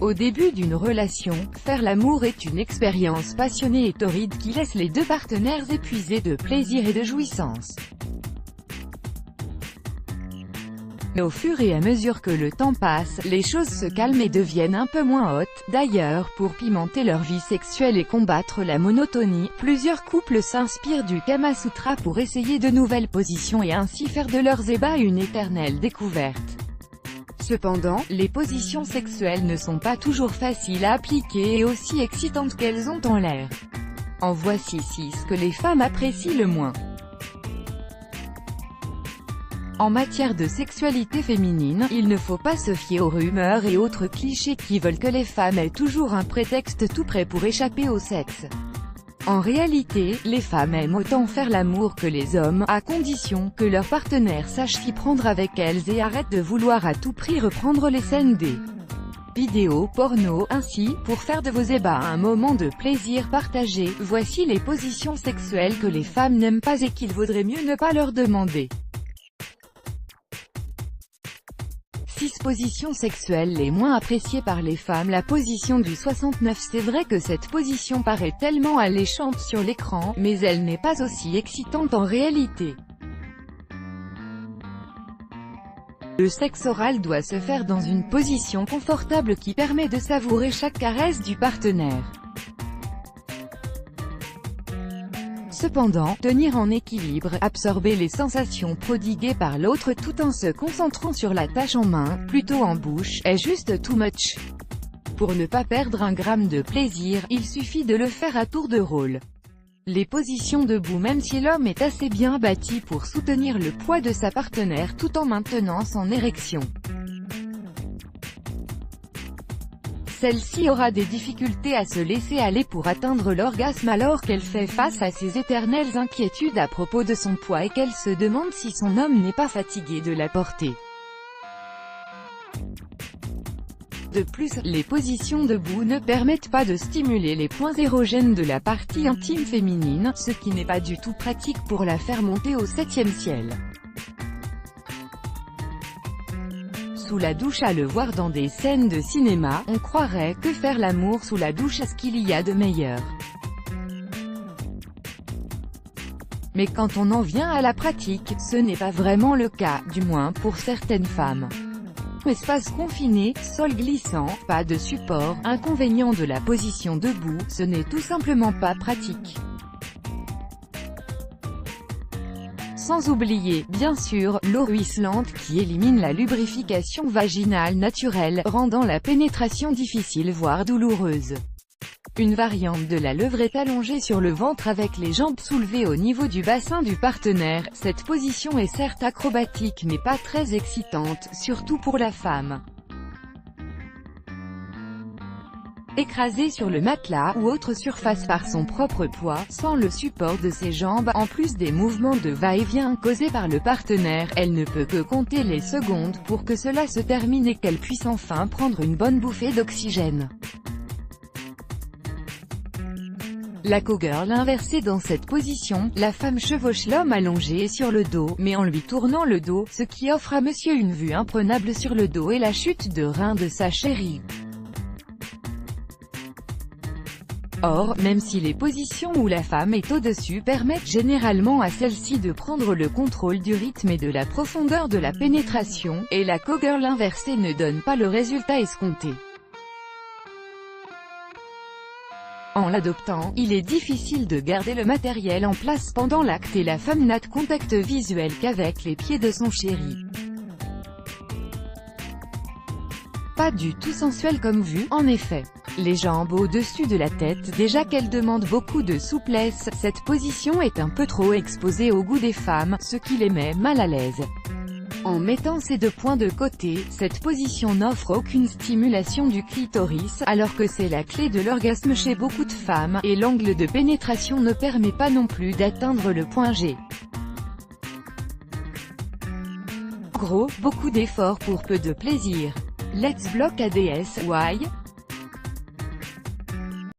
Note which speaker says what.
Speaker 1: Au début d'une relation, faire l'amour est une expérience passionnée et torride qui laisse les deux partenaires épuisés de plaisir et de jouissance. Mais au fur et à mesure que le temps passe, les choses se calment et deviennent un peu moins hautes. D'ailleurs, pour pimenter leur vie sexuelle et combattre la monotonie, plusieurs couples s'inspirent du Kama Sutra pour essayer de nouvelles positions et ainsi faire de leurs ébats une éternelle découverte. Cependant, les positions sexuelles ne sont pas toujours faciles à appliquer et aussi excitantes qu'elles ont en l'air. En voici 6 que les femmes apprécient le moins. En matière de sexualité féminine, il ne faut pas se fier aux rumeurs et autres clichés qui veulent que les femmes aient toujours un prétexte tout prêt pour échapper au sexe. En réalité, les femmes aiment autant faire l'amour que les hommes, à condition que leur partenaire sache s'y prendre avec elles et arrête de vouloir à tout prix reprendre les scènes des vidéos porno. Ainsi, pour faire de vos ébats un moment de plaisir partagé, voici les positions sexuelles que les femmes n'aiment pas et qu'il vaudrait mieux ne pas leur demander. 6 positions sexuelles les moins appréciées par les femmes. La position du 69. C'est vrai que cette position paraît tellement alléchante sur l'écran, mais elle n'est pas aussi excitante en réalité. Le sexe oral doit se faire dans une position confortable qui permet de savourer chaque caresse du partenaire. Cependant, tenir en équilibre, absorber les sensations prodiguées par l'autre tout en se concentrant sur la tâche en main, plutôt en bouche, est juste too much. Pour ne pas perdre un gramme de plaisir, il suffit de le faire à tour de rôle. Les positions debout. Même si l'homme est assez bien bâti pour soutenir le poids de sa partenaire tout en maintenant son érection, celle-ci aura des difficultés à se laisser aller pour atteindre l'orgasme alors qu'elle fait face à ses éternelles inquiétudes à propos de son poids et qu'elle se demande si son homme n'est pas fatigué de la porter. De plus, les positions debout ne permettent pas de stimuler les points érogènes de la partie intime féminine, ce qui n'est pas du tout pratique pour la faire monter au 7e ciel. Sous la douche. À le voir dans des scènes de cinéma, on croirait que faire l'amour sous la douche est ce qu'il y a de meilleur. Mais quand on en vient à la pratique, ce n'est pas vraiment le cas, du moins pour certaines femmes. Espace confiné, sol glissant, pas de support, inconvénient de la position debout, ce n'est tout simplement pas pratique. Sans oublier, bien sûr, l'eau ruisselante qui élimine la lubrification vaginale naturelle, rendant la pénétration difficile voire douloureuse. Une variante de la levrette allongée sur le ventre avec les jambes soulevées au niveau du bassin du partenaire. Cette position est certes acrobatique mais pas très excitante, surtout pour la femme. Écrasée sur le matelas ou autre surface par son propre poids, sans le support de ses jambes, en plus des mouvements de va-et-vient causés par le partenaire, elle ne peut que compter les secondes pour que cela se termine et qu'elle puisse enfin prendre une bonne bouffée d'oxygène. La cowgirl inversée. Dans cette position, la femme chevauche l'homme allongé sur le dos, mais en lui tournant le dos, ce qui offre à monsieur une vue imprenable sur le dos et la chute de rein de sa chérie. Or, même si les positions où la femme est au-dessus permettent généralement à celle-ci de prendre le contrôle du rythme et de la profondeur de la pénétration, et la cowgirl inversée ne donne pas le résultat escompté. En l'adoptant, il est difficile de garder le matériel en place pendant l'acte et la femme n'a de contact visuel qu'avec les pieds de son chéri. Pas du tout sensuel comme vue, en effet. Les jambes au-dessus de la tête. Déjà qu'elle demande beaucoup de souplesse, cette position est un peu trop exposée au goût des femmes, ce qui les met mal à l'aise. En mettant ces deux points de côté, cette position n'offre aucune stimulation du clitoris, alors que c'est la clé de l'orgasme chez beaucoup de femmes, et l'angle de pénétration ne permet pas non plus d'atteindre le point G. En gros, beaucoup d'efforts pour peu de plaisir. Let's block ADS. Why?